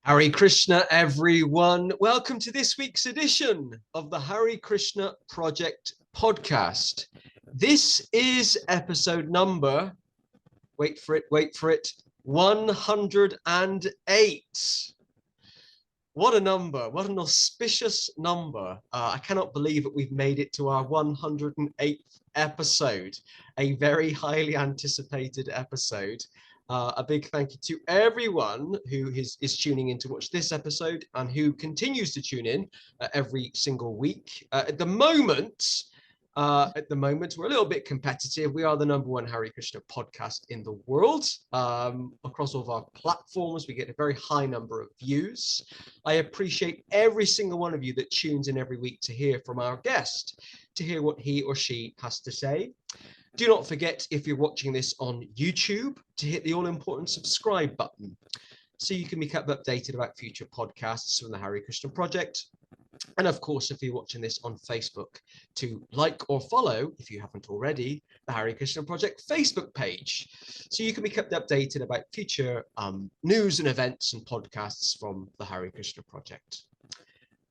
Hare Krishna, everyone. Welcome to this week's edition of the Hare Krishna Project podcast. This is episode number, wait for it, 108. What a number, what an auspicious number. I cannot believe that we've made it to our 108th episode, a very highly anticipated episode. A big thank you to everyone who is tuning in to watch this episode and who continues to tune in every single week. At the moment, we're a little bit competitive. We are the #1 Hare Krishna podcast in the world. Across all of our platforms, we get a very high number of views. I appreciate every single one of you that tunes in every week to hear from our guest, to hear what he or she has to say. Do not forget, if you're watching this on YouTube, to hit the all-important subscribe button so you can be kept updated about future podcasts from the Hare Krishna Project. And of course, if you're watching this on Facebook, to like or follow, if you haven't already, the Hare Krishna Project Facebook page, so you can be kept updated about future news and events and podcasts from the Hare Krishna Project.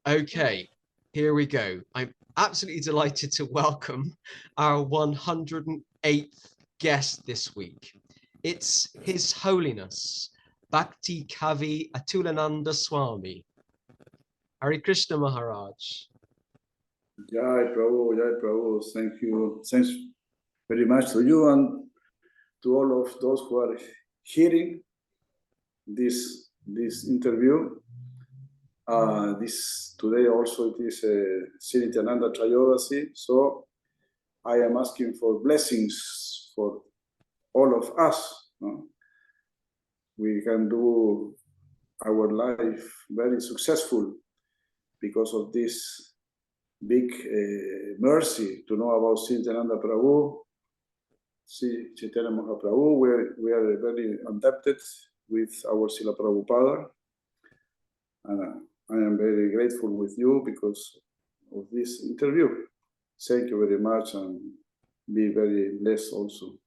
Okay, here we go. I'm absolutely delighted to welcome our 108th guest this week. It's His Holiness, Bhaktikavi Atulananda Swami. Hare Krishna Maharaj. Jai Prabhu, thank you. Thanks very much to you and to all of those who are hearing this interview. Today also it is Sri Nityananda Trayodasi, so I am asking for blessings for all of us. We can do our life very successful because of this big mercy to know about Sri Nityananda Prabhu, Sri Chaitanya Mahaprabhu. We are very adapted with our Srila Prabhupada. And I am very grateful with you because of this interview. Thank you very much and be very blessed also.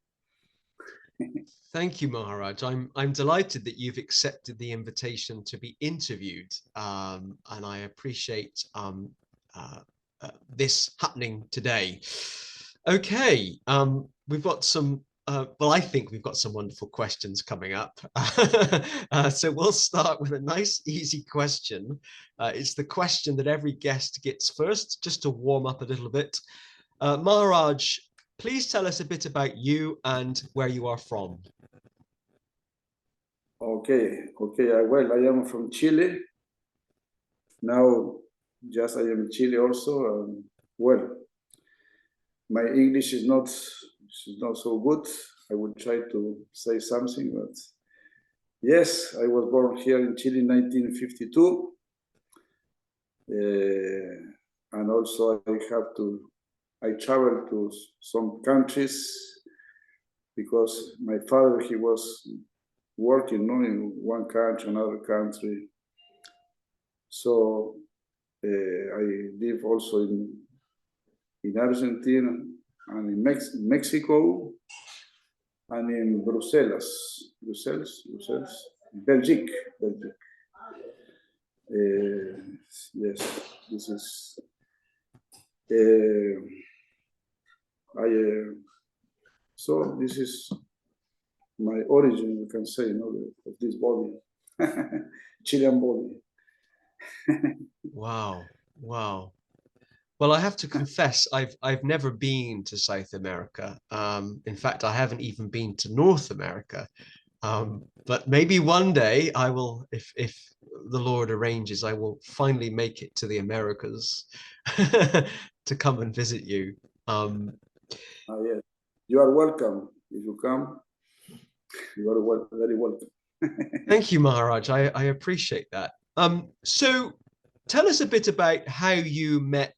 Thank you, Maharaj. I'm delighted that you've accepted the invitation to be interviewed, and I appreciate this happening today. Okay, we've got some. I think we've got some wonderful questions coming up. So we'll start with a nice, easy question. It's the question that every guest gets first, just to warm up a little bit. Maharaj, please tell us a bit about you and where you are from. Okay. Well, I am from Chile. Now, I am in Chile also. Well, my English is not so good. I will try to say something, but yes, I was born here in Chile in 1952. And also I traveled to some countries because my father, he was working in one country, another country. So I live also in Argentina and in Mexico and in Brussels, Belgium. Yes, this is. So this is my origin, you can say, of this body, Chilean body. Wow. Well, I have to confess, I've never been to South America. In fact, I haven't even been to North America. But maybe one day I will, if the Lord arranges, I will finally make it to the Americas to come and visit you. Yes. You are welcome. If you come, you are very welcome. Thank you, Maharaj. I appreciate that. So tell us a bit about how you met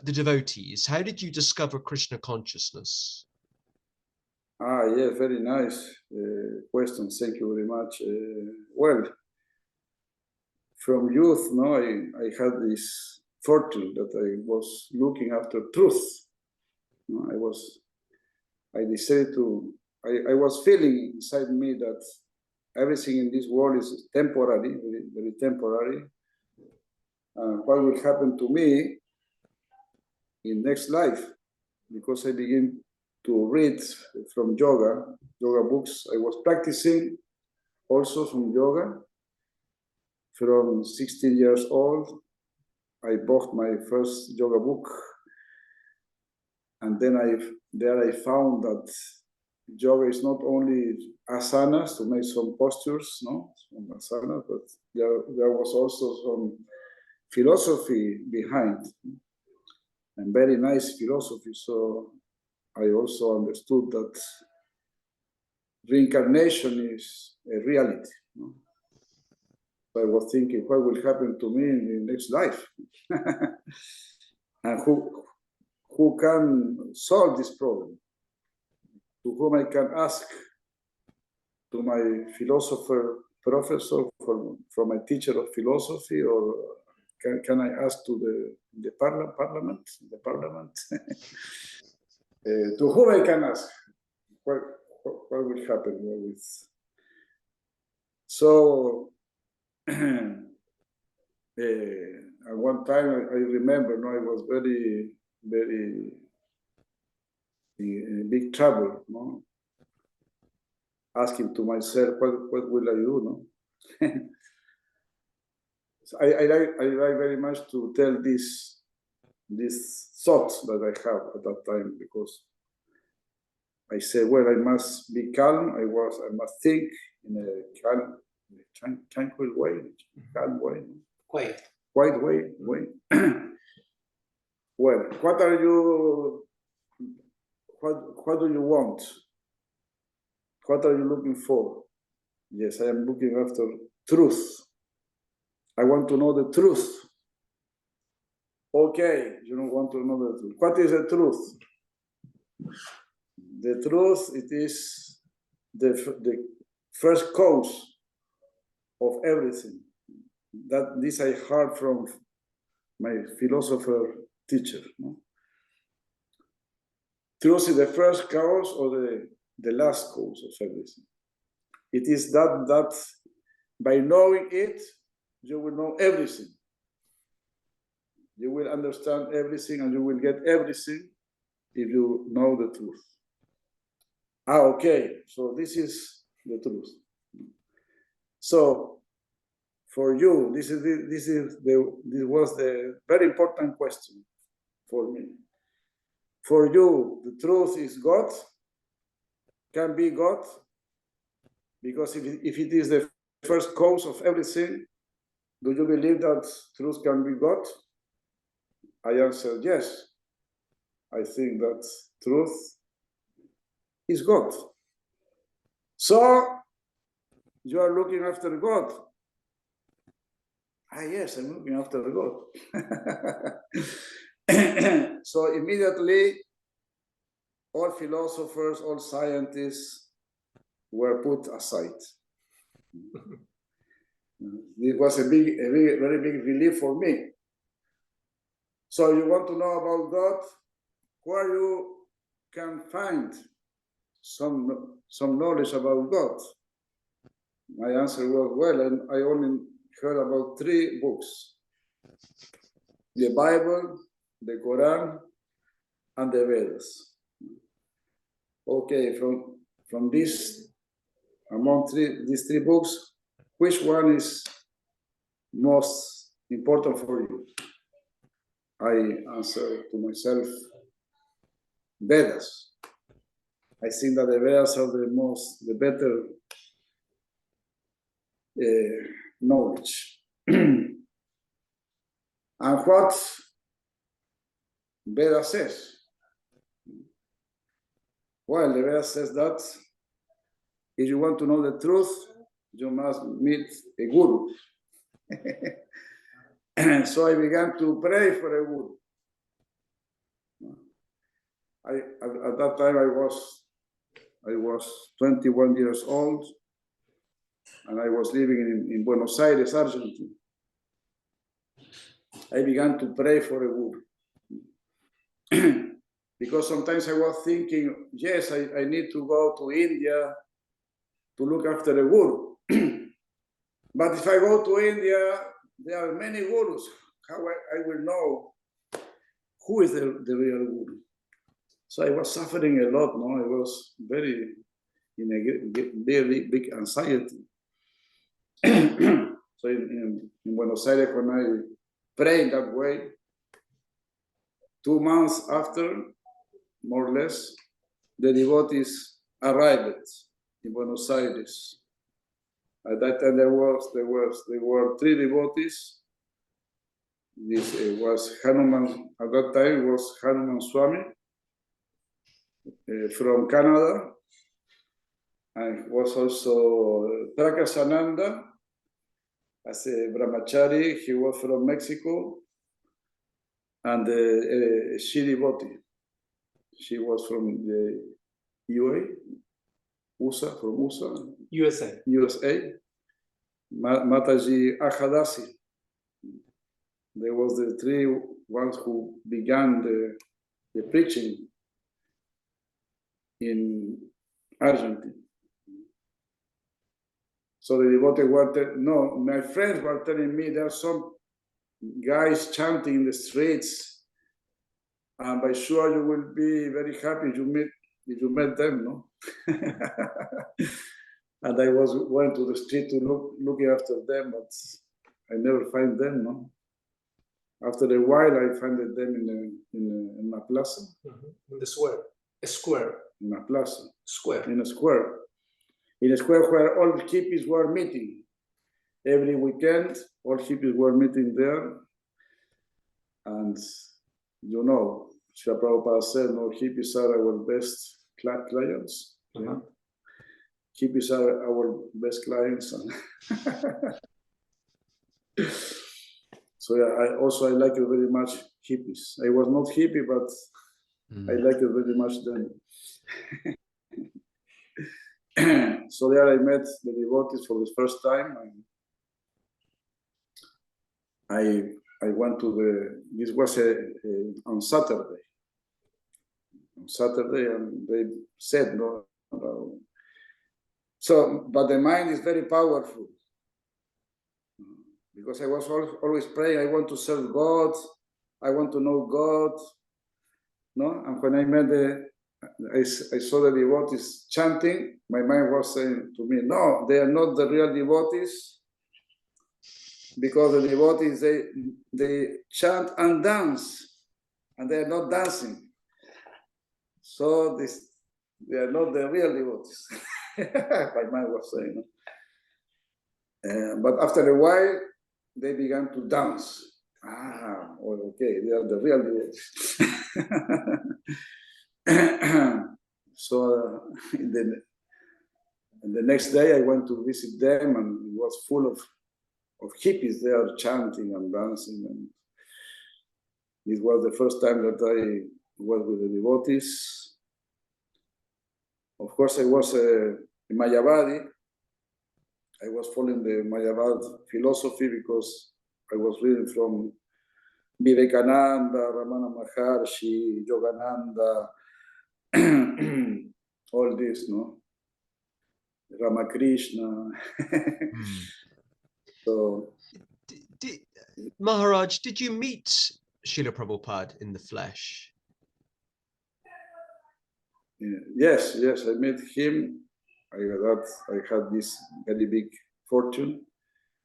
the devotees. How did you discover Krishna consciousness? Yes, very nice question. Thank you very much. Well, from youth, I had this fortune that I was looking after truth. I decided to, I was feeling inside me that everything in this world is temporary, very, very temporary. What will happen to me in next life? Because I begin to read from yoga books. I was practicing also from yoga. From 16 years old, I bought my first yoga book, and then I found that yoga is not only asanas to make some postures, no, some asanas, but there was also some philosophy behind, and very nice philosophy. So I also understood that reincarnation is a reality. No? So I was thinking, what will happen to me in the next life? And who can solve this problem? To whom I can ask? To my philosopher professor, from my teacher of philosophy, or can I ask to the parliament? The parliament? To whom I can ask? What will happen with? So at one time I remember, no, I was very, very in big trouble, no? Asking to myself, what will I do, no? So I like very much to tell this thoughts that I have at that time, because I said, well, I must be calm. I must think in a calm, tranquil way, calm way, quiet way. Well, what are you? What do you want? What are you looking for? Yes, I am looking after truth. I want to know the truth. Okay, you don't want to know the truth. What is the truth? The truth, it is the first cause of everything. This I heard from my philosopher teacher. No? Truth is the first cause or the last cause of everything. It is that by knowing it, you will know everything. You will understand everything and you will get everything if you know the truth. Okay, so this is the truth. So for you, this was the very important question for me. For you, the truth is God, can be God, because if it is the first cause of everything, do you believe that truth can be God? I answered yes. I think that truth is God. So you are looking after God. Yes, I'm looking after God. So immediately, all philosophers, all scientists were put aside. It was a very big relief for me. So you want to know about God, where you can find some knowledge about God? My answer was, well, and I only heard about 3 books: the Bible, the Quran, and the Vedas. Okay, from these, among these 3 books, which one is most important for you? I answered to myself, Vedas. I think that the Vedas are the better knowledge. And what Veda says? Well, the Veda says that if you want to know the truth, you must meet a guru. So I began to pray for a guru. At that time I was 21 years old, and I was living in Buenos Aires, Argentina. I began to pray for a guru. Because sometimes I was thinking, yes, I need to go to India to look after a guru. But if I go to India, there are many gurus. How I will know who is the real guru? So I was suffering a lot. No, I was very in a very big anxiety. So in Buenos Aires, when I prayed that way, 2 months after, more or less, the devotees arrived in Buenos Aires. At that time, there were 3 devotees. This was Hanuman. At that time, was Hanuman Swami from Canada, and was also Prakashananda as a brahmachari. He was from Mexico, and she devotee. She was from the USA, from USA. Mataji Ahadasi. There was the 3 ones who began the preaching in Argentina. So the devotees were my friends were telling me there are some guys chanting in the streets, and by sure you will be very happy if you met them, no? And I was went to the street to looking after them, but I never find them, no? After a while, I found them in a plaza. In the square. A square. In a plaza. Square. In a square. In a square where all hippies were meeting. Every weekend, all hippies were meeting there. And you know, Srila Prabhupada said, no, hippies are our best clients. Yeah. Hippies are our best clients. So yeah, I like it very much, hippies. I was not hippie, but I like it very much then. So there I met the devotees for the first time. And I went to this was on Saturday. On Saturday, and they said, no. So, but the mind is very powerful. Because I was always praying, I want to serve God, I want to know God, no? And when I met I saw the devotees chanting, my mind was saying to me, no, they are not the real devotees, because the devotees, they chant and dance, and they are not dancing. So they are not the real devotees, my mind was saying. But after a while, they began to dance. Okay, they are the real devotees. So the next day I went to visit them, and it was full of hippies there chanting and dancing. And it was the first time that I was with the devotees. Of course, I was in Mayavadi. I was following the Mayavad philosophy because I was reading from Vivekananda, Ramana Maharshi, Yogananda, all this, no? Ramakrishna. So, Maharaj, did you meet Srila Prabhupada in the flesh? Yes, I met him. I had this very big fortune.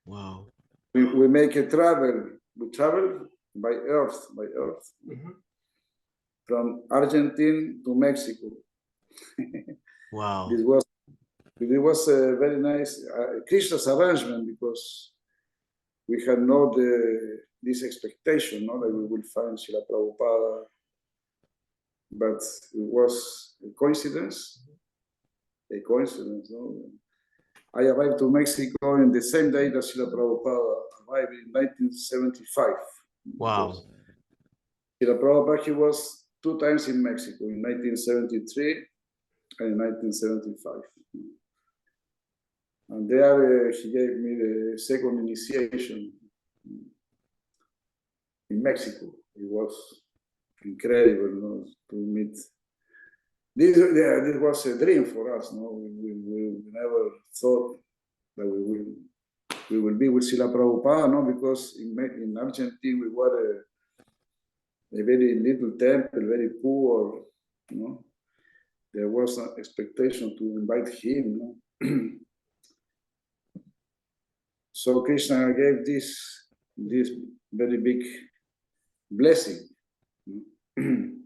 Wow. We make a travel. We travel by earth, from Argentina to Mexico. Wow. It was a very nice Krishna's arrangement, because we had not this expectation, no, that we will find Srila Prabhupada, but it was a coincidence. No? I arrived to Mexico in the same day that Srila Prabhupada arrived in 1975. Wow. Srila Prabhupada, he was 2 times in Mexico, in 1973 and in 1975. And there he gave me the second initiation in Mexico. It was incredible, no, to meet. This was a dream for us. No, we never thought that we we will be with Srila Prabhupada, no? Because in Argentina we were a very little temple, very poor, you know. There was an expectation to invite him, no? So Krishna gave this very big blessing. And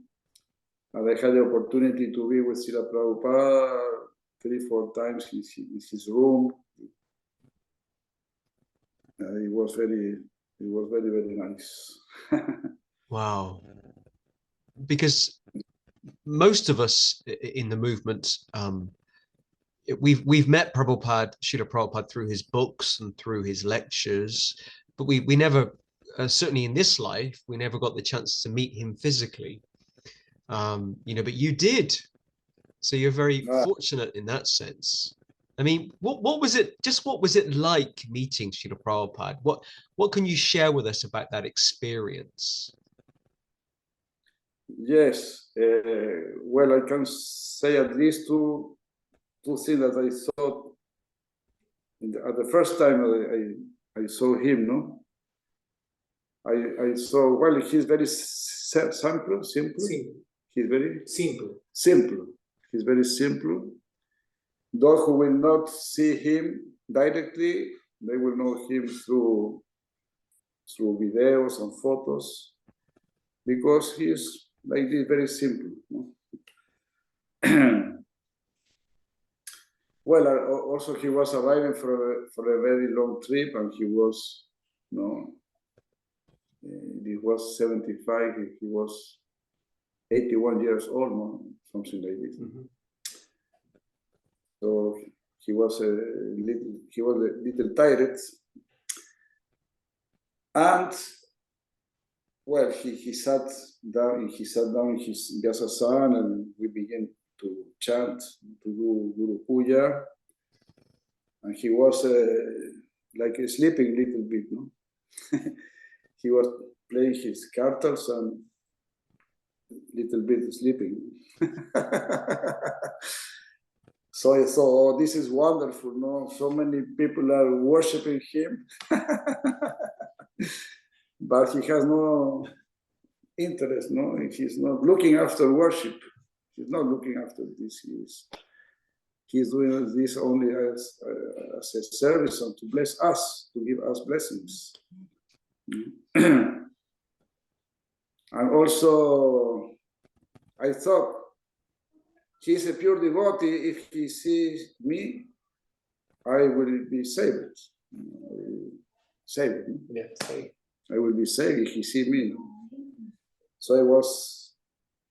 I had the opportunity to be with Srila Prabhupada 3-4 times in his room. It was very, very nice. Wow. Because most of us in the movement, we've met Prabhupada, Srila Prabhupada, through his books and through his lectures, but we never, certainly in this life, we never got the chance to meet him physically. You know, but you did. So you're very fortunate in that sense. I mean, what was it? Just what was it like meeting Srila Prabhupada? What can you share with us about that experience? Yes, well, I can say at least two things that I saw at the first time I saw him. No, I saw, well, he's very simple. He's very simple. He's very simple. Those who will not see him directly, they will know him through videos and photos, because he is like this, very simple. No? Well, also he was arriving for a very long trip, and he was, you know, he was 75. He was 81 years old, no? Something like this. Mm-hmm. So he was a little tired, and well, he sat down in his Vyasasana, and we began to chant, to do Guru Puja, and he was like sleeping a little bit, no? He was playing his kartals and little bit sleeping. So I thought, oh, this is wonderful, no? So many people are worshiping him, but he has no interest, no? He's not looking after worship. He's not looking after this. He's doing this only as a service and to bless us, to give us blessings. And also, I thought, he's a pure devotee. If he sees me, I will be saved. Saved. Yeah, saved. I will be saved if he sees me. So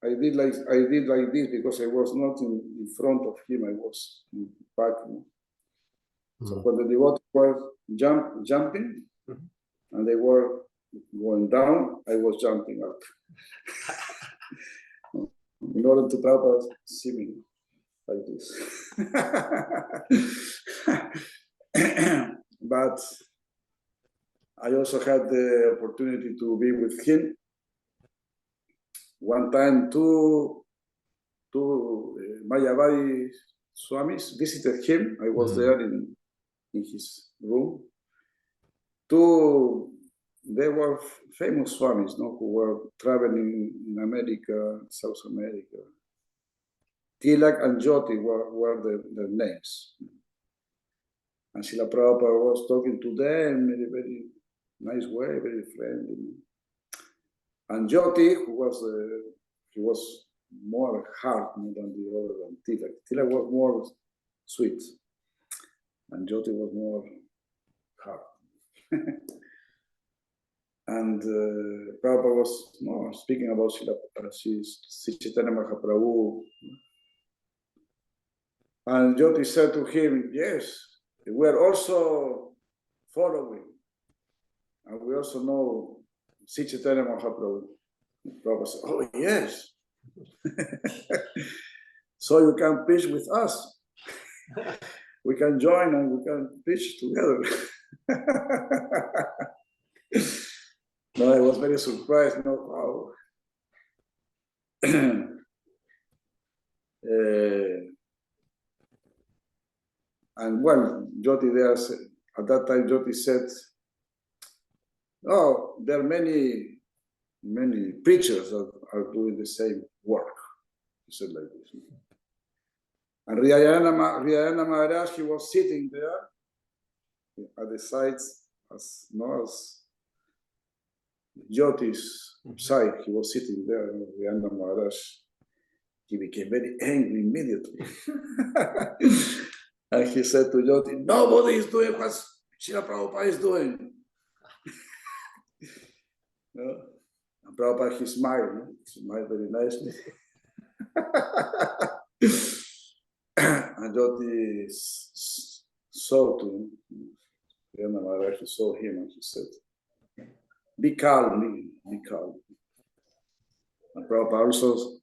I did like this because I was not in front of him. I was in back. Mm-hmm. So when the devotees were jumping, mm-hmm. and they were going down, I was jumping up. In order to Prabhupada see me like this. But I also had the opportunity to be with him. One time, two Mayavadi Swamis visited him. I was there in his room. They were famous Swamis, no, who were traveling in America, South America. Tilak and Jyoti were their names. And Srila Prabhupada was talking to them in a very nice way, very friendly. And Jyoti, he was more hard than the other than Tilak. Tilak was more sweet, and Jyoti was more hard. And Prabhupada was speaking about Sri Chaitanya Mahaprabhu. And Jyoti said to him, yes, we are also following. And we also know Sri Chaitanya Mahaprabhu. Prabhupada said, oh, yes. So you can preach with us. We can join and we can preach together. No, I was very surprised. No, wow. And well, Jyoti there at that time, Jyoti said, "Oh, there are many preachers that are doing the same work." He said like this. And Riyayana Maharaj, he was sitting there at the sides, as Jyoti's side. He was sitting there, Riyayana Maharaj. He became very angry immediately. And he said to Jyoti, "Nobody is doing what Srila Prabhupada is doing." And Prabhupada, he smiled very nicely. And Jyoti saw to him, Riyayana Maharaj, he saw him and he said, "Be calm, be calm." And Prabhupada also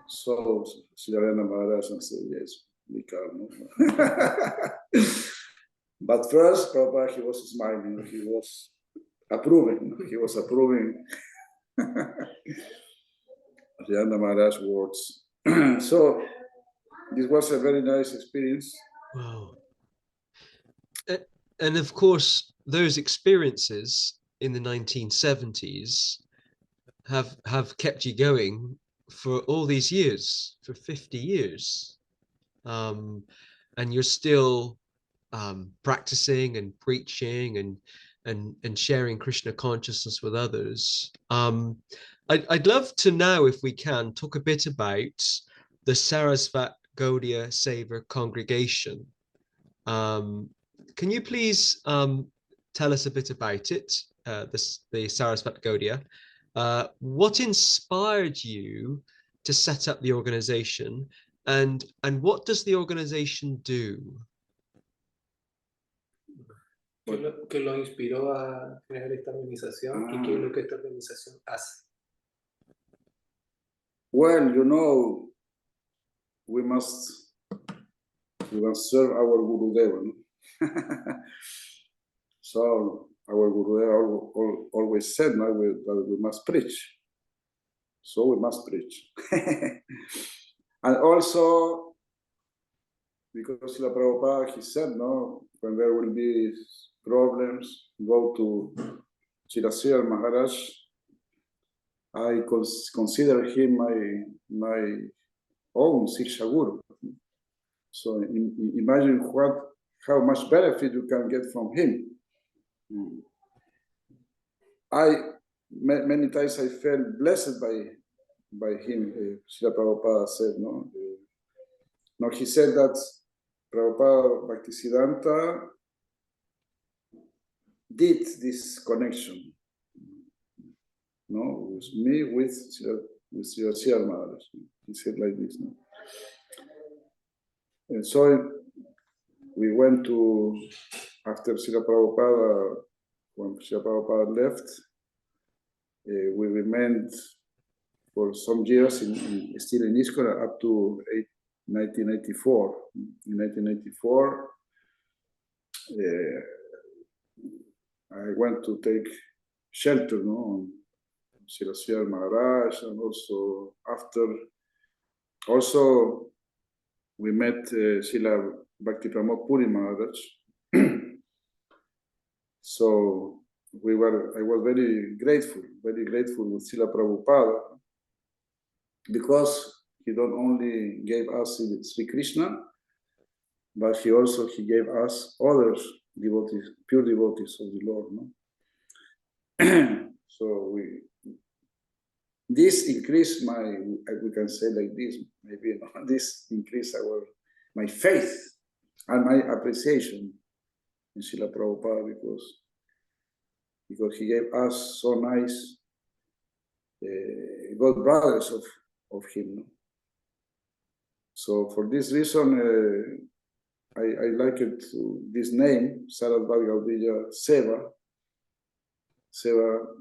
saw Riyayana Maharaj and said, "Yes, be calm." But first, Prabhupada, he was smiling, he was approving, Riyayana Maharaj's words. So this was a very nice experience. Wow. And of course, those experiences in the 1970s have kept you going for all these years, for 50 years. And you're still practicing and preaching and sharing Krishna consciousness with others. I'd love to now, if we can, talk a bit about the Sarasvat Gaudiya Seva Congregation. Can you please tell us a bit about it, the Sarasvat Gaudiya? What inspired you to set up the organization, and what does the organization do? ¿Qué lo inspiró a crear esta organización y qué es lo que esta organización hace? Well, you know, we must serve our Gurudeva. No? So our Gurudeva always said that we must preach. So we must preach. And also, because Srila Prabhupada, he said, no, when there will be problems, go to Srila Maharaj. I consider him my own Siksha Guru. So imagine how much benefit you can get from him. Many times I felt blessed by him. Srila Prabhupada said, no. No, he said that Prabhupada Bhaktisiddhanta did this connection, no, with me, with Srila Maharaj. He said like this, no? And so we went to, after Srila Prabhupada, when Srila Prabhupada left, we remained for some years still in ISKCON up to 1994. In 1994, I went to take shelter, no, on Srila Maharaj, and also after, we met Srila Bhakti Pramod Puri Maharaj. So I was very grateful with Srila Prabhupada, because he not only gave us Sri Krishna, but he gave us other devotees, pure devotees of the Lord. No? So this increased we can say like this, maybe, you know, this increased my faith and my appreciation in Srila Prabhupada, because he gave us so nice God brothers of him. No? So for this reason, I like it this name, Sarasvat Gaudiya Seva,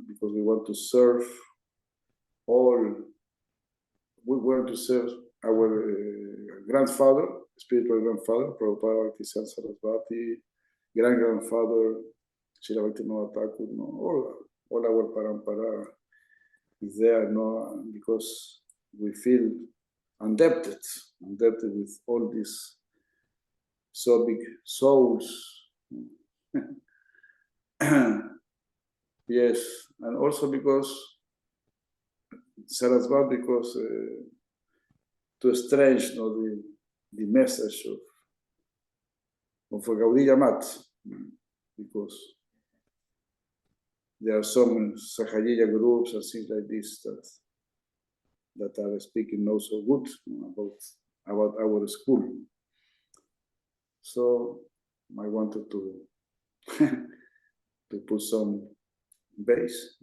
because we want to serve our grandfather, spiritual grandfather, Prabhupada Bhaktisiddhanta Sarasvati, grandfather, Srila Bhaktivinoda Thakur, no? all our parampara is there, no? Because we feel indebted with all these so big souls Yes, and also because Sarasvat, because to estrange the message of a Gaudiya mat, because there are some Sahajiya groups and things like this that are speaking not so good about our school. So I wanted to to put some base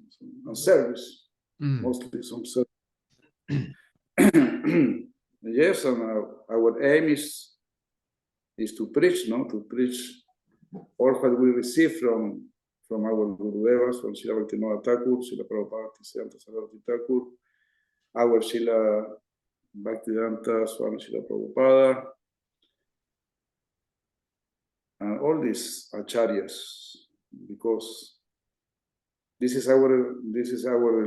on service, mostly some service. Yes, and our aim is to preach, to preach all what we receive from our Gurudevas, from Srila Bhaktivinoda Thakur, Srila Prabhupada, Srila Saraswati Thakur, our Srila Bhaktivedanta Swami Srila Prabhupada, and all these acharyas, because this is our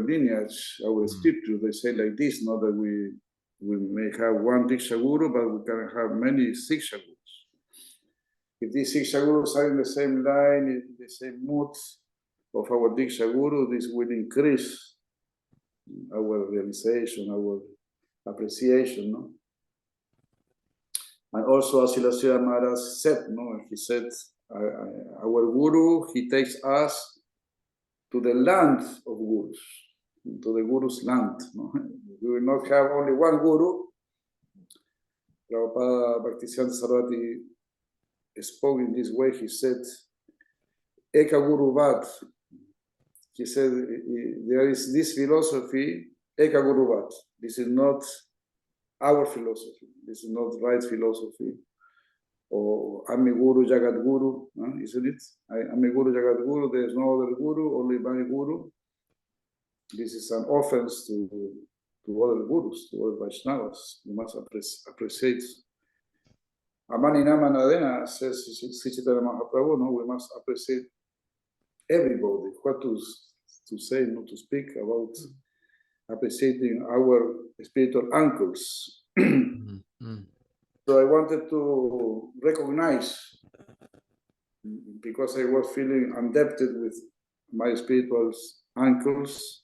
lineage, our scripture. They say like this, not that we may have one Diksha Guru, but we can have many Siksha Gurus. If these Siksha Gurus are in the same line, in the same mood of our Diksha Guru, this will increase our realization, our appreciation, no? And also, as Srila Maharaj said, he said, our Guru, he takes us to the land of Gurus, to the Guru's land. No? We will not have only one Guru. Prabhupada Bhaktisiddhanta Saraswati spoke in this way. He said, Eka Guru Vat. He said, there is this philosophy, Eka Guru Vat. This is not our philosophy. This is not right philosophy. Or Ami Guru Jagat Guru, isn't it? Ami Guru Jagat Guru, there is no other Guru, only my Guru. This is an offense to other Gurus, to other Vaishnavas. You must appreciate. Amani Namanadena says, Sichitana Mahaprabhu, no, we must appreciate everybody. What to say, not to speak about appreciating our spiritual uncles. So I wanted to recognize, because I was feeling indebted with my spiritual uncles,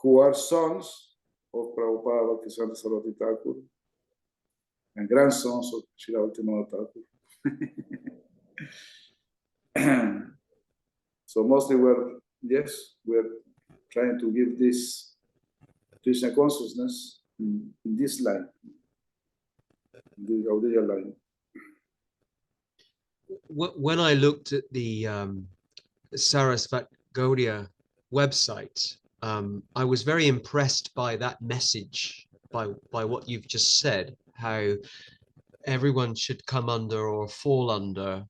who are sons of Prabhupada Bhaktisiddhanta Saraswati Thakur and grandsons of Srila Bhaktivinoda Thakur. So mostly we're trying to give this Krishna consciousness in this line, the Gaudiya line. When I looked at the Sarasvat Gaudiya website, I was very impressed by that message, by what you've just said, how everyone should come under or fall under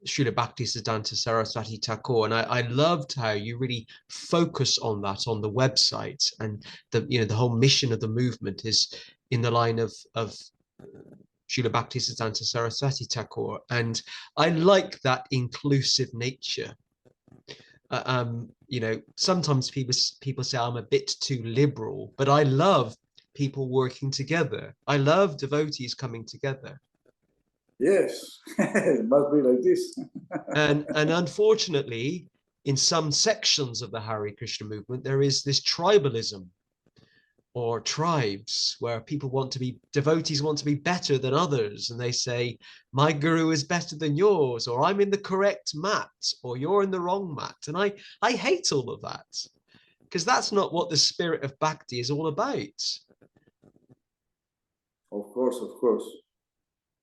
Srila Bhaktisiddhanta Saraswati Thakur, and I loved how you really focus on that on the website, and the whole mission of the movement is in the line of Srila Bhaktisiddhanta Saraswati Thakur, and I like that inclusive nature. Sometimes people say I'm a bit too liberal, but I love people working together. I love devotees coming together. Yes, it must be like this. and unfortunately, in some sections of the Hare Krishna movement, there is this tribalism or tribes where devotees want to be better than others, and they say, my guru is better than yours, or I'm in the correct mat, or you're in the wrong mat. And I hate all of that, because that's not what the spirit of bhakti is all about. Of course.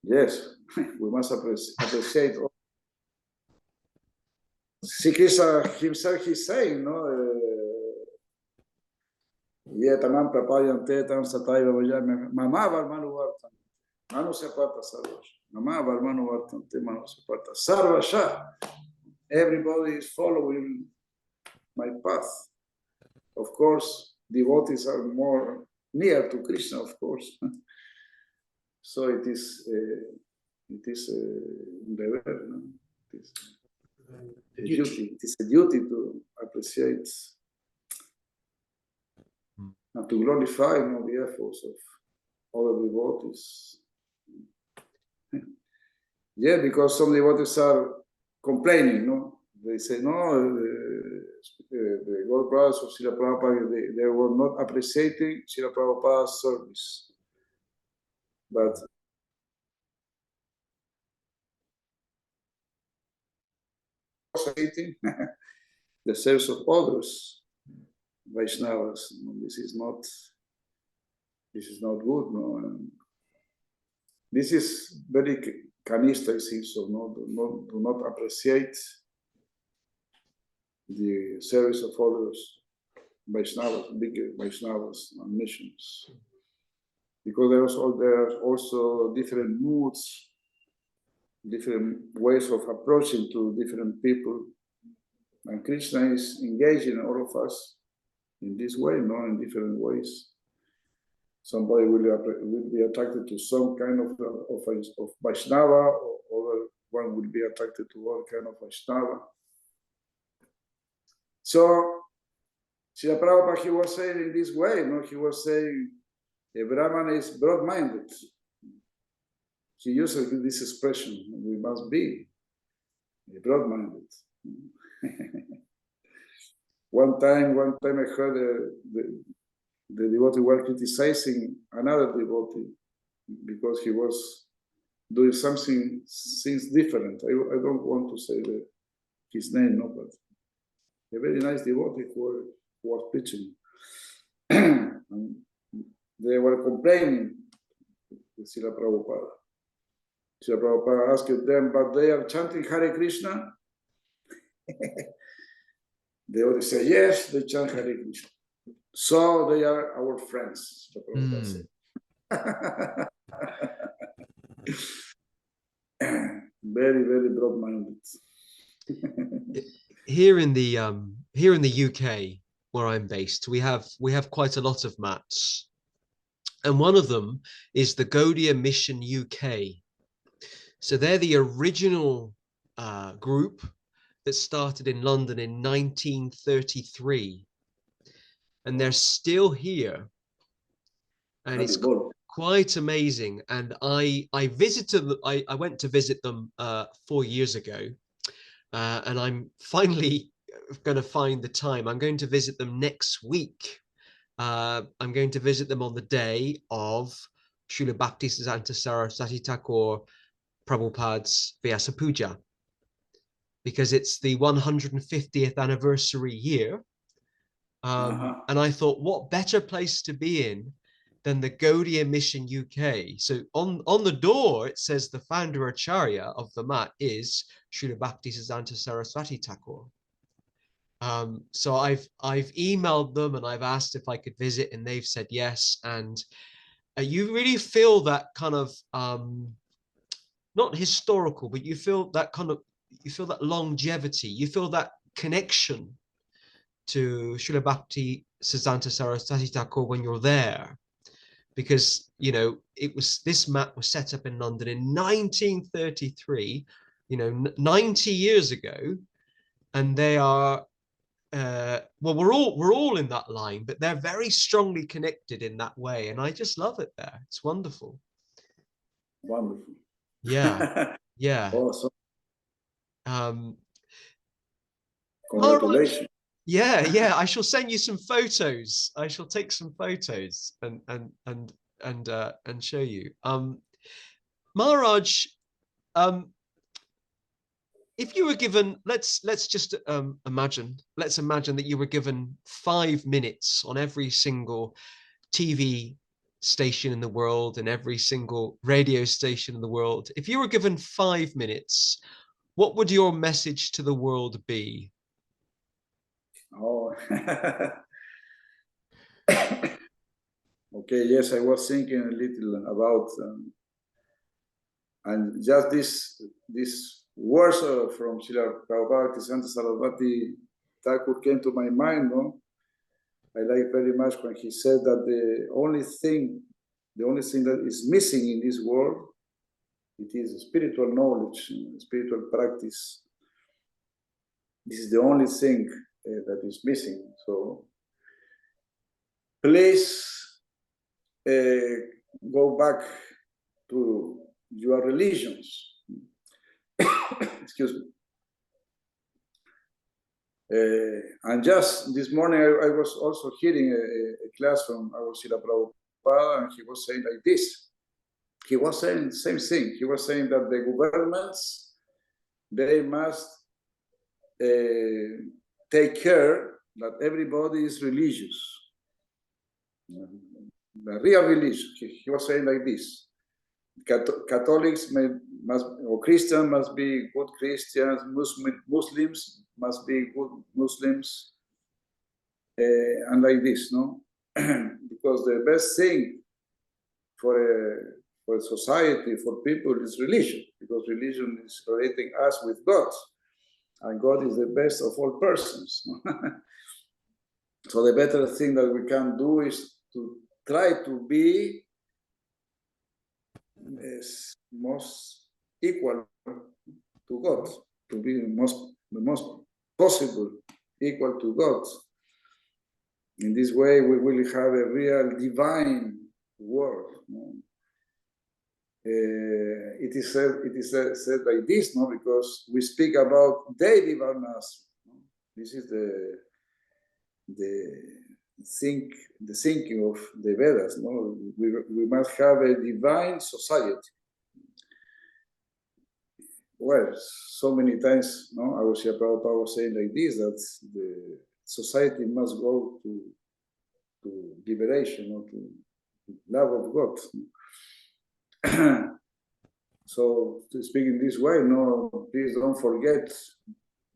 Yes, we must appreciate. Sri Krishna himself, he's saying, Yetanam prapayante tam sataiva vajame mama varmanu vartan manu separta sarvasha mama varmanu vartante manu separta sarvasha. Everybody is following my path. Of course, devotees are more near to Krishna, of course. So it is deber, no? It is a duty to appreciate and to glorify the efforts of other devotees. Yeah, because some devotees are complaining, no? They say, no, the God brothers of Srila Prabhupada, they were not appreciating Srila Prabhupada's service. But appreciating the service of others, Vaishnavas. No, this is not good, no? And this is very canista, I think so, no? Do not appreciate the service of others, Vaishnavas, big Vaishnavas and missions. Because there are also different moods, different ways of approaching to different people. And Krishna is engaging all of us in this way, no, in different ways. Somebody will be attracted to some kind of Vaishnava, or other one will be attracted to all kind of Vaishnava. So, Srila Prabhupada, he was saying in this way, no, he was saying, a Brahman is broad-minded. He uses this expression, we must be broad-minded. One time I heard the devotee were criticizing another devotee because he was doing things different. I don't want to say his name, no, but a very nice devotee who was preaching. And they were complaining to Srila Prabhupada. Srila Prabhupada asked them, but they are chanting Hare Krishna? They would say, yes, they chant Hare Krishna. So they are our friends, Srila Prabhupada said. Very, very broad-minded. Here in the UK, where I'm based, we have quite a lot of mats, and one of them is the Gaudiya Mission UK. So they're the original group that started in London in 1933, and they're still here, and it's quite amazing. And I went to visit them 4 years ago, and I'm finally going to find the time. I'm going to visit them next week. I'm going to visit them on the day of Srila Bhaktisiddhanta Saraswati Thakur Prabhupada's Vyasa Puja, because it's the 150th anniversary year. And I thought, what better place to be in than the Gaudiya Mission UK? So on the door, it says the Founder-Acharya of the mat is Srila Bhaktisiddhanta Saraswati Thakur. So I've emailed them and I've asked if I could visit, and they've said yes. And you really feel that kind of not historical, but you feel that that longevity, you feel that connection to Srila Bhaktisiddhanta Saraswati Thakur when you're there, because this mat was set up in London in 1933, 90 years ago, and they are we're all in that line, but they're very strongly connected in that way, and I just love it there. It's wonderful. Wonderful. Yeah. Yeah. Awesome. Congratulations. Yeah, I shall send you some photos. I shall take some photos and show you. Maharaj, if you were given, let's just imagine that you were given 5 minutes on every single TV station in the world and every single radio station in the world. If you were given 5 minutes, what would your message to the world be? Oh, okay. Yes, I was thinking a little about, and just this words from Srila Prabhupada, Santa Saraswati Thakur came to my mind. No, I like very much when he said that the only thing that is missing in this world, it is spiritual knowledge, spiritual practice. This is the only thing that is missing. So please go back to your religions. excuse me. And just this morning, I was also hearing a class from our Srila Prabhupada, and he was saying like this. He was saying the same thing. He was saying that the governments, they must take care that everybody is religious. The real religion. He was saying like this. Catholics or Christians must be good Christians, Muslims must be good Muslims, and like this, no? Because the best thing for a society, for people, is religion, because religion is relating us with God, and God is the best of all persons. So the better thing that we can do is to try to be most equal to God, to be the most possible equal to God. In this way, we will have a real divine world. It is said like this, no, because we speak about daily varnas. This is the thinking of the Vedas. No, we must have a divine society. Well, so many times, no, our Srila Prabhupada was saying like this, that the society must go to liberation, or to love of God. So to speak in this way, no, please don't forget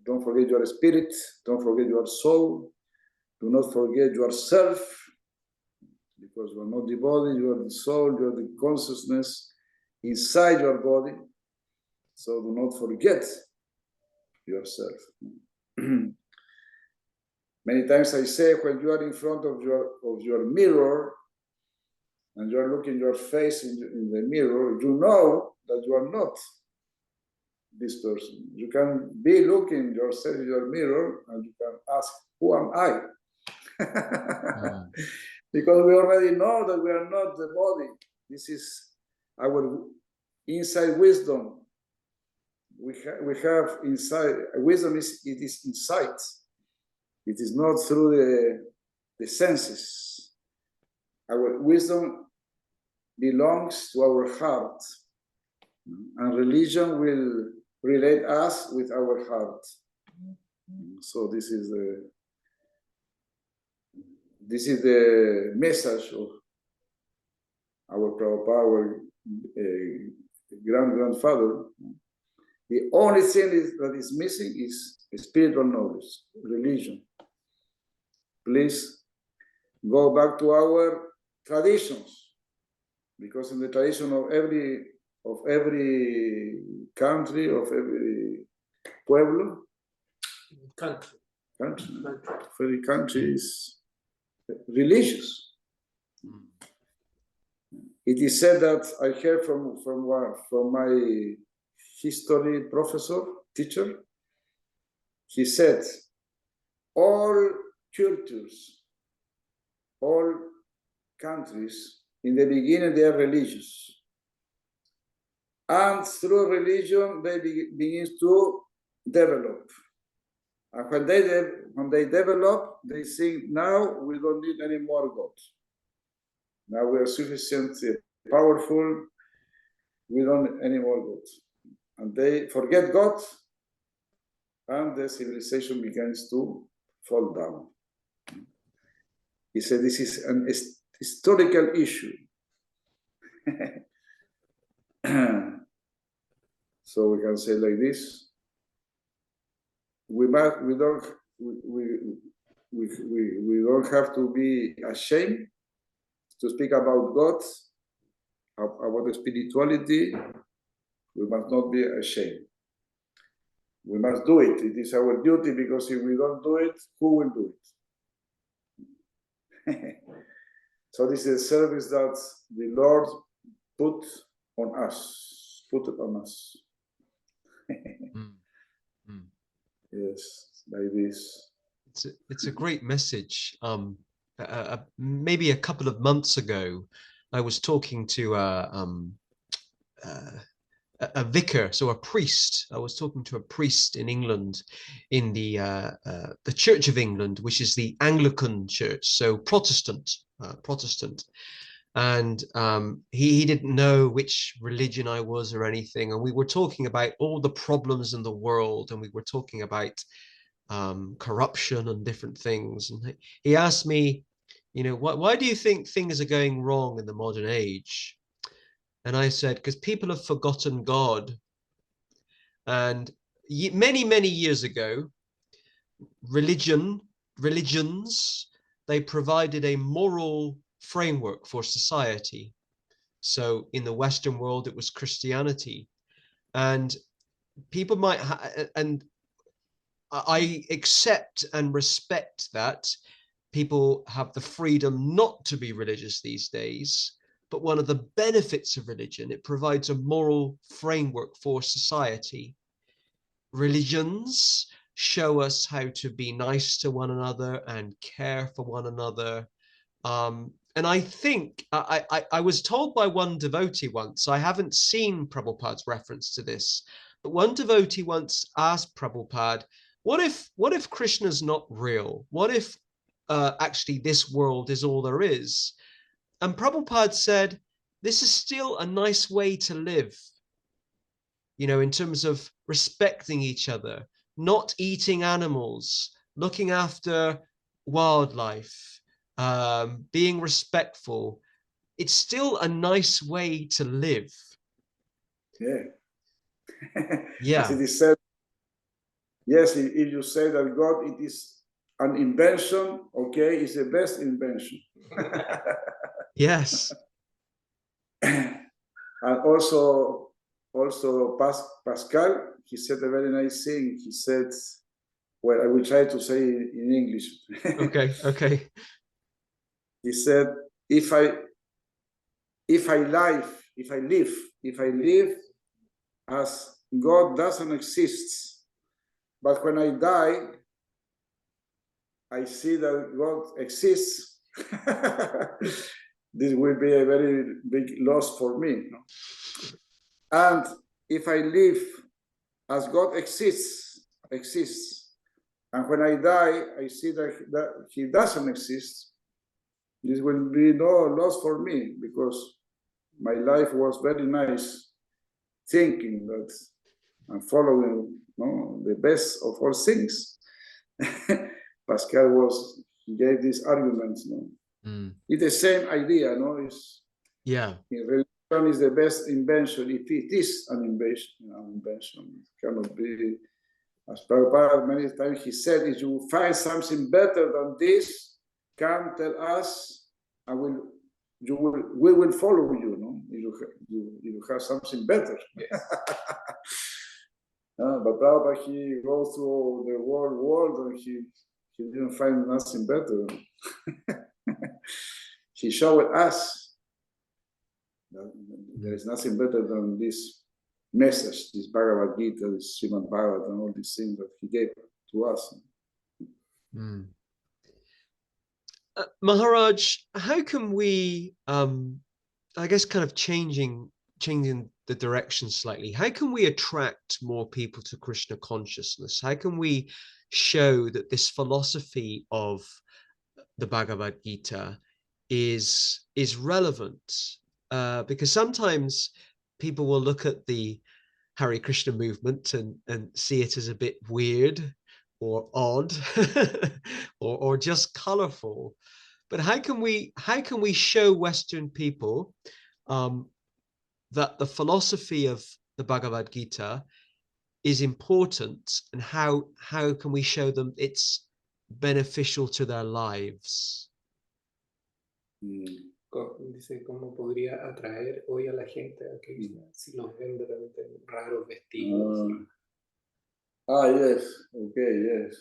your spirit, don't forget your soul, do not forget yourself, because you are not the body, you are the soul, you are the consciousness inside your body. So do not forget yourself. Many times I say, when you are in front of your mirror and you are looking your face in the mirror, you know that you are not this person. You can be looking yourself in your mirror and you can ask, who am I? Because we already know that we are not the body. This is our inside wisdom. We have inside, wisdom is inside. It is not through the senses. Our wisdom belongs to our heart, and religion will relate us with our heart. So this is the message of our Prabhupada, our grandfather. The only thing that is missing is spiritual knowledge, religion. Please go back to our traditions, because in the tradition of every country, of every pueblo, every country is religious. It is said that I heard from my history professor, teacher. He said, all cultures, all countries, in the beginning they are religious. And through religion, they begin to develop. And when they develop, they think, now we don't need any more God. Now we are sufficiently powerful, we don't need any more God. And they forget God, and the civilization begins to fall down. He said this is an historical issue. So we can say like this: we don't have to be ashamed to speak about God, about spirituality. We must not be ashamed. We must do it. It is our duty, because if we don't do it, who will do it? So this is a service that the Lord put on us. Yes, like this. It's a great message. Maybe a couple of months ago, I was talking to a vicar, so a priest. I was talking to a priest in England, in the Church of England, which is the Anglican Church, so Protestant. And he didn't know which religion I was or anything, and we were talking about all the problems in the world, and we were talking about corruption and different things. And he asked me, you know, why do you think things are going wrong in the modern age? And I said, because people have forgotten God. And many years ago, religions, they provided a moral framework for society. So in the Western world, it was Christianity. And people might, and I accept and respect that people have the freedom not to be religious these days. But one of the benefits of religion, it provides a moral framework for society. Religions show us how to be nice to one another and care for one another. And I think, I was told by one devotee once, I haven't seen Prabhupada's reference to this, but one devotee once asked Prabhupada, what if Krishna's not real? What if actually this world is all there is? And Prabhupada said, this is still a nice way to live, you know, in terms of respecting each other, not eating animals, looking after wildlife, being respectful. It's still a nice way to live. Yeah. Yeah. As it is said, yes, if you say that God, it is an invention, okay, it's the best invention. Yes. And also Pascal, he said a very nice thing. He said, well, I will try to say in English. Okay. He said, if I live as God doesn't exist, but when I die, I see that God exists, this will be a very big loss for me. No? And if I live as God exists, and when I die, I see that he doesn't exist, this will be no loss for me, because my life was very nice, thinking that I'm following the best of all things. Pascal gave these arguments. It's the same idea, It's, yeah. Religion is the best invention. If it is an invention, it cannot be. As Prabhupada many times he said, if you find something better than this, come tell us, and we will follow you. You have something better. Yes. But Prabhupada, he goes through the world and he didn't find nothing better. He showed us that there is nothing better than this message, this Bhagavad Gita, this Srimad Bhagavad, and all these things that he gave to us. Maharaj, how can we, I guess, kind of changing the direction slightly, how can we attract more people to Krishna consciousness? How can we show that this philosophy of the Bhagavad Gita is relevant? Because sometimes people will look at the Hare Krishna movement and see it as a bit weird or odd or just colorful. But how can we show Western people that the philosophy of the Bhagavad Gita is important, and how can we show them it's beneficial to their lives? Dice, ¿cómo podría atraer hoy a la gente a Krishna si los ven de repente raros vestidos? Yes, okay, yes.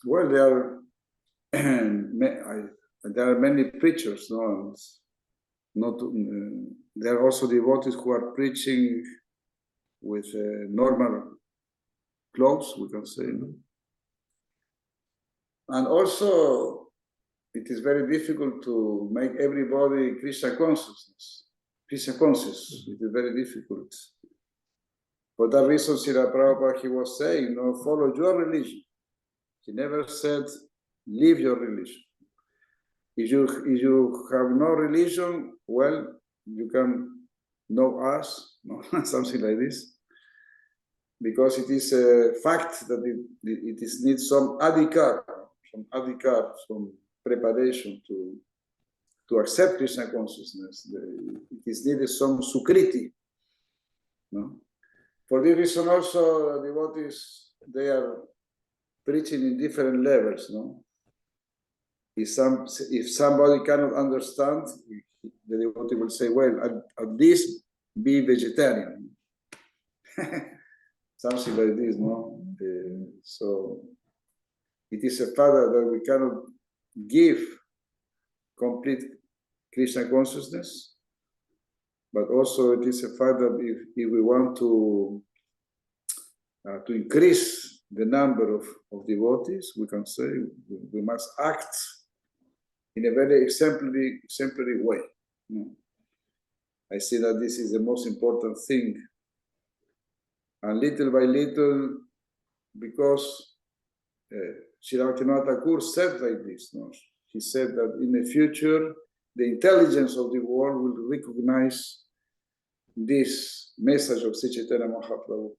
Well, there are many preachers, there are also devotees who are preaching with normal clothes, we can say. And also, it is very difficult to make everybody Krishna consciousness. Krishna conscious. It is very difficult. For that reason, Srila Prabhupada, he was saying, follow your religion. He never said, leave your religion. If you have no religion, well, you can know us, something like this. Because it is a fact that it needs some adhikar, some preparation to accept Krishna consciousness. It is needed some sukriti. No? For this reason also, devotees, they are preaching in different levels. No? If somebody cannot understand, the devotee will say, well, at least be vegetarian. Something like this, no? So it is a fact that we cannot give complete Krishna consciousness, but also it is a fact that if we want to increase the number of devotees, we can say we must act in a very exemplary way. I see that this is the most important thing. And little by little, because Srila Bhaktivinoda Thakur said like this, he said that in the future, the intelligence of the world will recognize this message of Sri Chaitanya Mahaprabhu.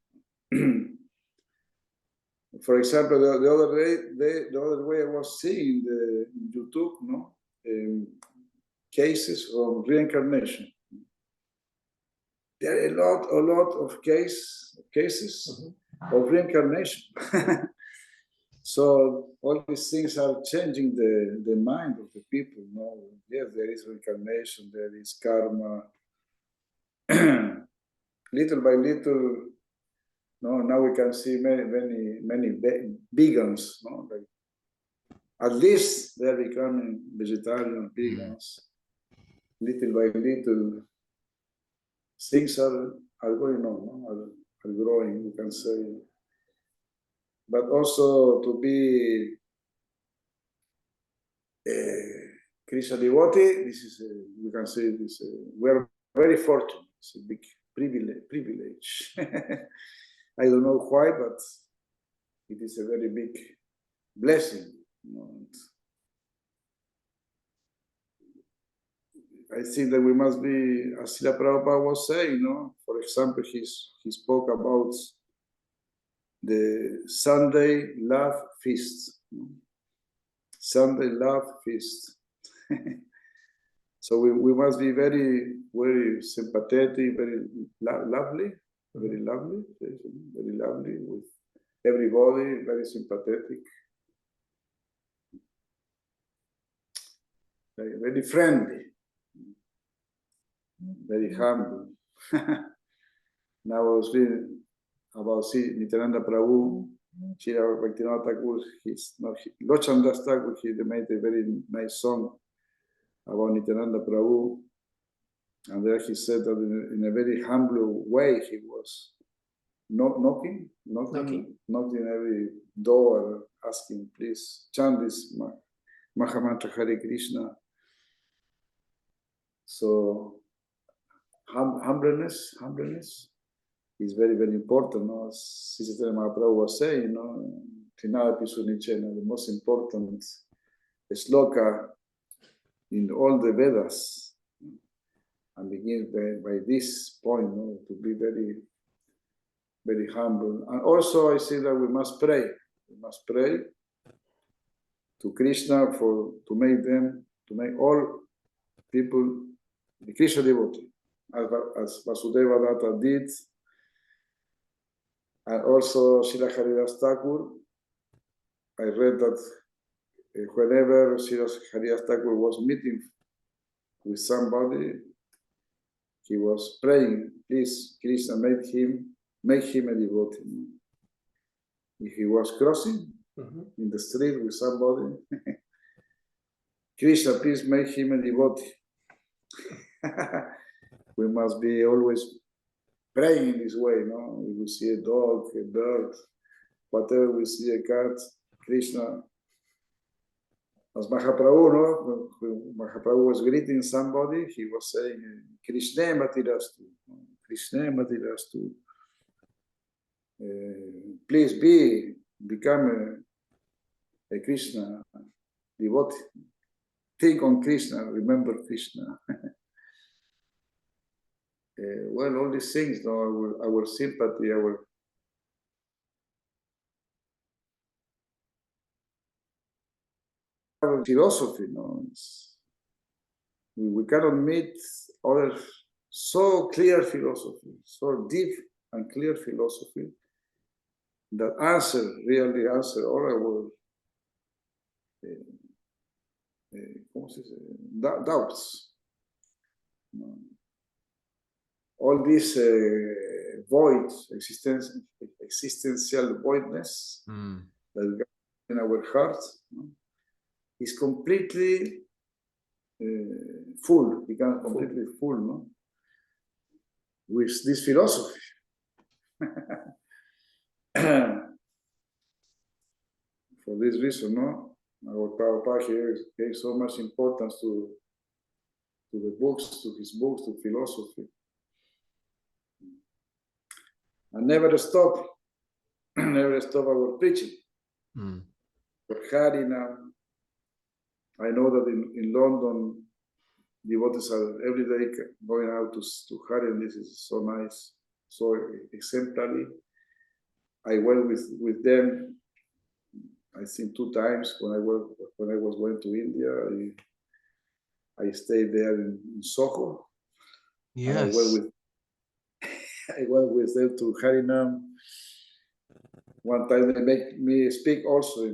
For example, the other way I was seeing in YouTube, cases from reincarnation. There are a lot of cases of reincarnation. So all these things are changing the mind of the people. Yes, there is reincarnation, there is karma. Little by little, now we can see many vegans. Like, at least they are becoming vegetarian, vegans. Little by little, things are going on, are growing, you can say. But also to be Krishna devotee, this is, we can say this, we are very fortunate. It's a big privilege. I don't know why, but it is a very big blessing. I think that we must be, as Srila Prabhupada was saying, for example, he spoke about the Sunday love feast. Sunday love feast. So we must be very, very sympathetic, very lovely with everybody, very sympathetic, very friendly, very humble. Now I was reading about Nityananda Prabhu, Srila Bhaktivinoda Thakur, Lochandas Thakur, he made a very nice song about Nityananda Prabhu. And there he said that in a very humble way he was knocking every door, asking, please chant this Mahamantra Hare Krishna. So humbleness is very, very important. As Sri Chaitanya Mahaprabhu was saying, Trinadapi Sunichena, the most important sloka in all the Vedas, and begins by this point, to be very, very humble. And also I say that we must pray. We must pray to Krishna to make all people the Krishna devotee, as Vasudeva Datta did. And also Srila Haridas Thakur, I read that whenever Srila Haridas Thakur was meeting with somebody, he was praying, please, Krishna, make him a devotee. If he was crossing in the street with somebody, Krishna, please make him a devotee. We must be always praying in this way, If we see a dog, a bird, whatever we see, a cat, Krishna, as Mahaprabhu, no? When Mahaprabhu was greeting somebody, he was saying, Krishna Matirastu, Krishna Matirastu. Please become a Krishna devotee. Think on Krishna, remember Krishna. Well, all these things, no, our sympathy, our philosophy, no, we cannot meet other so clear philosophy, so deep and clear philosophy that really answer all our doubts. No. All this void, existential voidness that in our hearts, no, is completely full, becomes completely full, no, with this philosophy. For this reason, no, our Prabhupada here gave so much importance to the books, to his books, to philosophy. And never stop our preaching. For Harinam, I know that in London, devotees are every day going out to Harinam. This is so nice, so exemplary. I went with them, I think 2 times when I was going to India. I stayed there in Soho. Yes. I went with them to Harinam. One time they made me speak also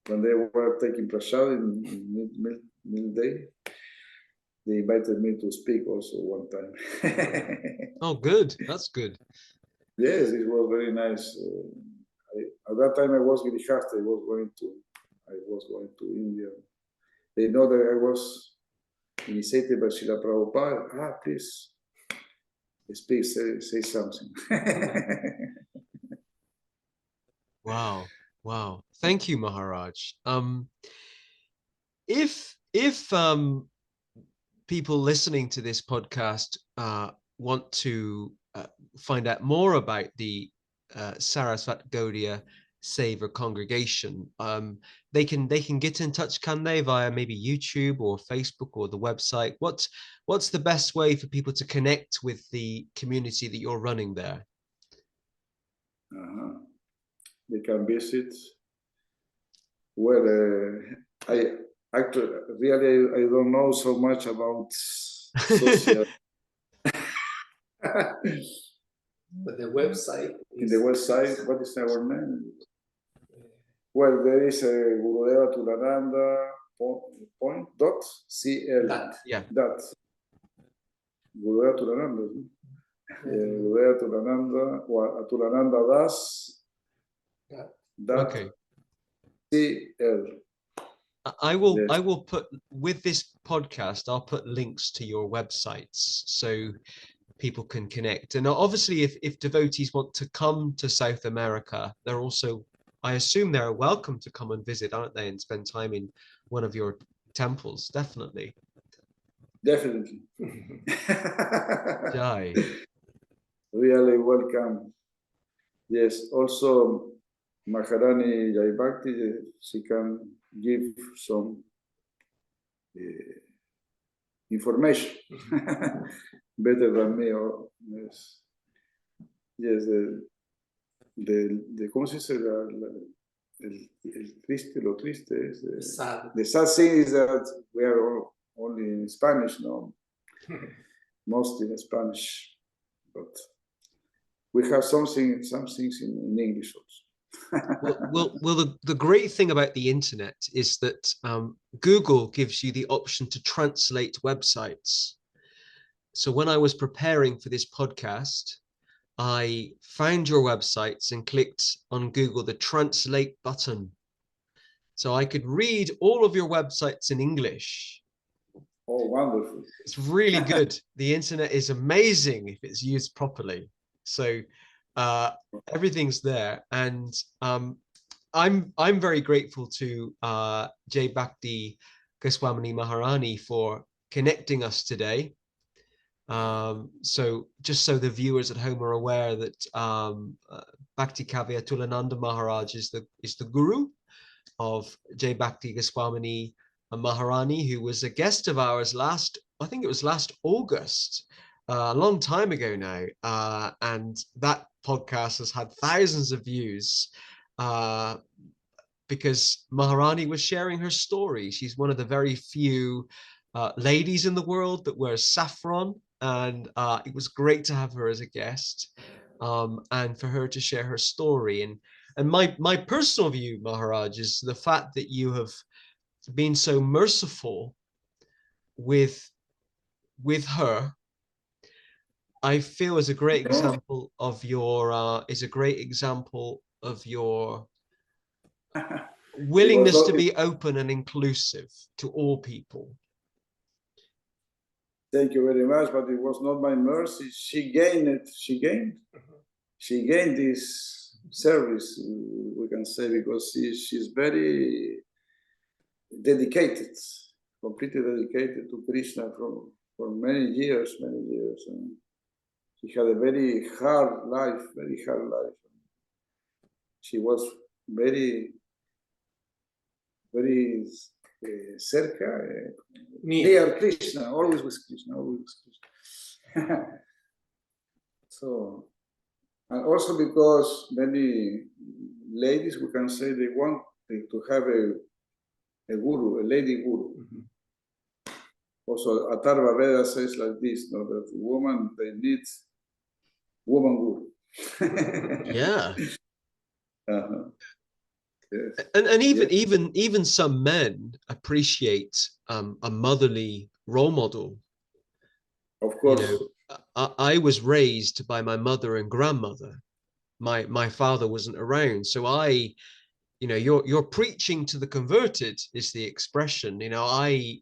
when they were taking prasad in midday. They invited me to speak also one time. Oh, good. That's good. Yes, it was very nice. At that time I was Girihasta. I was going to India. They know that I was initiated by Srila Prabhupada. Please speak, say something. Wow. Thank you, Maharaj. If people listening to this podcast want to find out more about the Sarasvat Gaudiya Seva Congregation, they can get in touch, can they, via maybe YouTube or Facebook or the website? What's the best way for people to connect with the community that you're running there? They can visit. Well, I actually really I don't know so much about social. But the website. In the website, what is our name? Well, there is a Gurudeva Atulananda .cl. That. Gurudeva Atulananda. Gurudeva Atulananda or Atulananda Das. Okay. CL. I will put, with this podcast, I'll put links to your websites so people can connect. And obviously if devotees want to come to South America, they're also, I assume they're welcome to come and visit, aren't they, and spend time in one of your temples. Definitely. Jai. Really welcome. Yes, also Maharani Jai Bhakti, she can give some information better than me. Or, yes, the ¿cómo se dice? El triste, lo triste es the sad thing is that we are only in Spanish, no, mostly in Spanish, but we have some things in English also. well, the great thing about the internet is that Google gives you the option to translate websites. So when I was preparing for this podcast, I found your websites and clicked on Google the translate button. So I could read all of your websites in English. Oh, wonderful. It's really good. The internet is amazing if it's used properly. So everything's there. And I'm very grateful to J. Bhakti Goswami Maharani for connecting us today. So just so the viewers at home are aware that Bhaktikavi Atulananda Maharaj is the guru of J. Bhakti Goswami Maharani, who was a guest of ours I think it was last August, a long time ago now, and that podcast has had thousands of views because Maharani was sharing her story. She's one of the very few ladies in the world that wears saffron, and it was great to have her as a guest, and for her to share her story. And my personal view, Maharaj, is the fact that you have been so merciful with her. I feel is a great example of your willingness to be open and inclusive to all people. Thank you very much, but it was not my mercy. She gained it. She gained this service, we can say, because she's very dedicated, completely dedicated to Krishna for many years. And she had a very hard life. She was very near Krishna, always with Krishna. So, and also because many ladies, we can say, they want to have a guru, a lady guru. Also, Atharva Veda says like this, no, that woman, they need woman guru. Yeah. Yes. And even some men appreciate a motherly role model. Of course. You know, I was raised by my mother and grandmother. My father wasn't around, so you know, you're preaching to the converted is the expression. You know, I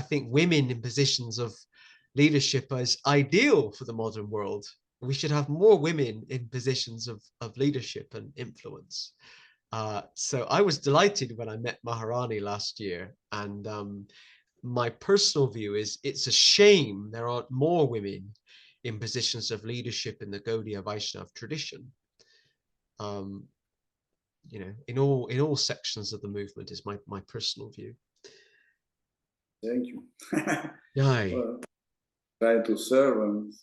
think women in positions of leadership is ideal for the modern world. We should have more women in positions of leadership and influence. So I was delighted when I met Maharani last year. And my personal view is it's a shame there aren't more women in positions of leadership in the Gaudiya Vaishnava tradition. You know, in all sections of the movement is my personal view. Thank you. Well, trying to serve, and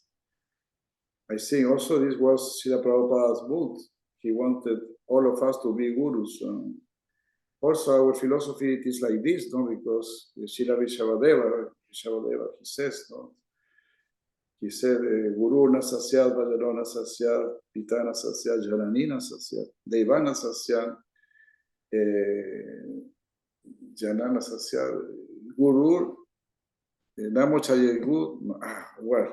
I think also this was Srila Prabhupada's mood. He wanted all of us to be gurus. Also, our philosophy it is like this, no? Because Srila Vrishabhadeva, he says, no? He said, Guru na sasyad, Vajaro na sasyad, Pita na sasyad, Janani na sasyad, Deva na sasyad, Janana sasyad, Guru, Namo chaye guru. Well,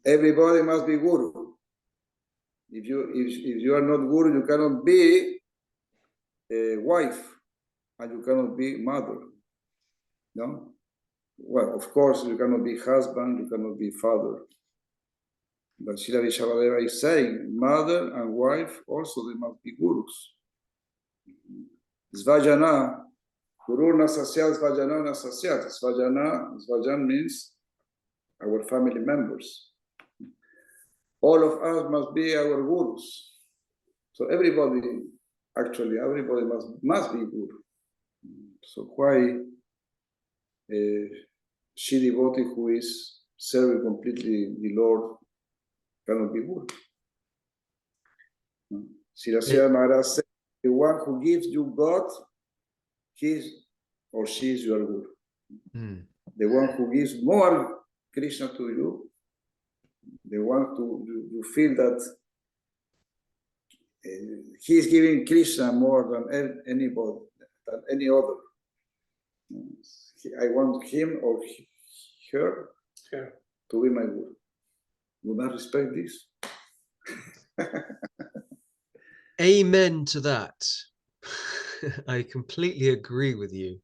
everybody must be guru. If you are not guru, you cannot be a wife, and you cannot be mother. No? Well, of course, you cannot be husband, you cannot be father. But Srila Vrishabhadeva is saying, mother and wife also, they must be gurus. Svajana, Guru na sasyat, Svajana na sasyat. Svajan means our family members. All of us must be our gurus. So everybody must be guru. So why she devotee who is serving completely the Lord cannot be guru? Srila Maharaj said, the one who gives you God, he or she is your guru. The one who gives more Krishna to you, the one you feel that he is giving Krishna more than anybody, than any other. I want him or her to be my guru. Would I respect this? Amen to that. I completely agree with you.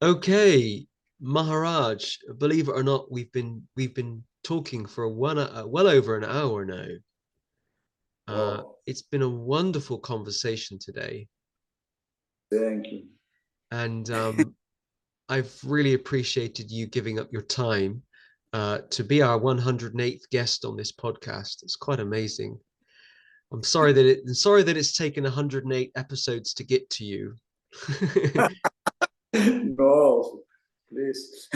Okay, Maharaj, believe it or not, we've been talking for well over an hour now. Wow. It's been a wonderful conversation today. Thank you. And I've really appreciated you giving up your time to be our 108th guest on this podcast. It's quite amazing. I'm sorry that it's taken 108 episodes to get to you. No, please.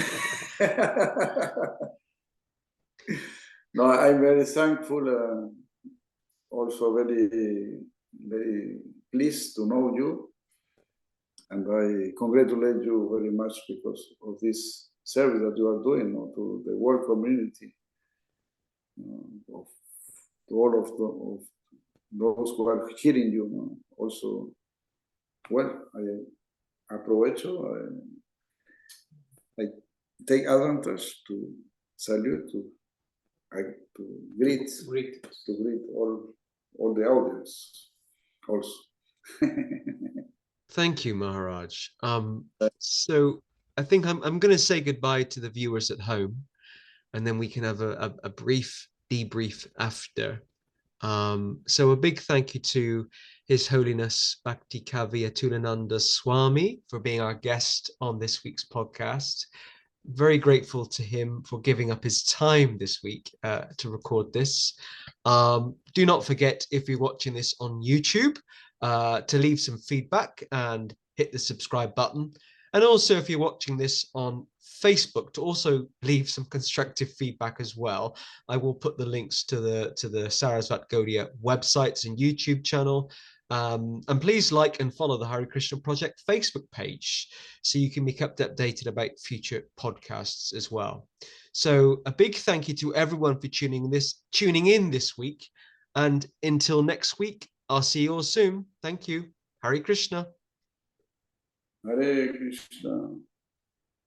No, I'm very thankful. Also very, very pleased to know you. And I congratulate you very much because of this service that you are doing to the world community, to all of those who are hearing you. Also, well, I aprovecho, I take advantage to salute, to greet all the audience also. Thank you, Maharaj. So I think I'm going to say goodbye to the viewers at home, and then we can have a brief debrief after. So a big thank you to His Holiness Bhaktikavi Atulananda Swami for being our guest on this week's podcast. Very grateful to him for giving up his time this week to record this. Do not forget, if you're watching this on YouTube, to leave some feedback and hit the subscribe button. And also, if you're watching this on Facebook, to also leave some constructive feedback as well. I will put the links to the Sarasvat Gaudiya websites and YouTube channel. And please like and follow the Hare Krishna Project Facebook page so you can be kept updated about future podcasts as well. So a big thank you to everyone for tuning in this week. And until next week, I'll see you all soon. Thank you. Hare Krishna. Hare Krishna.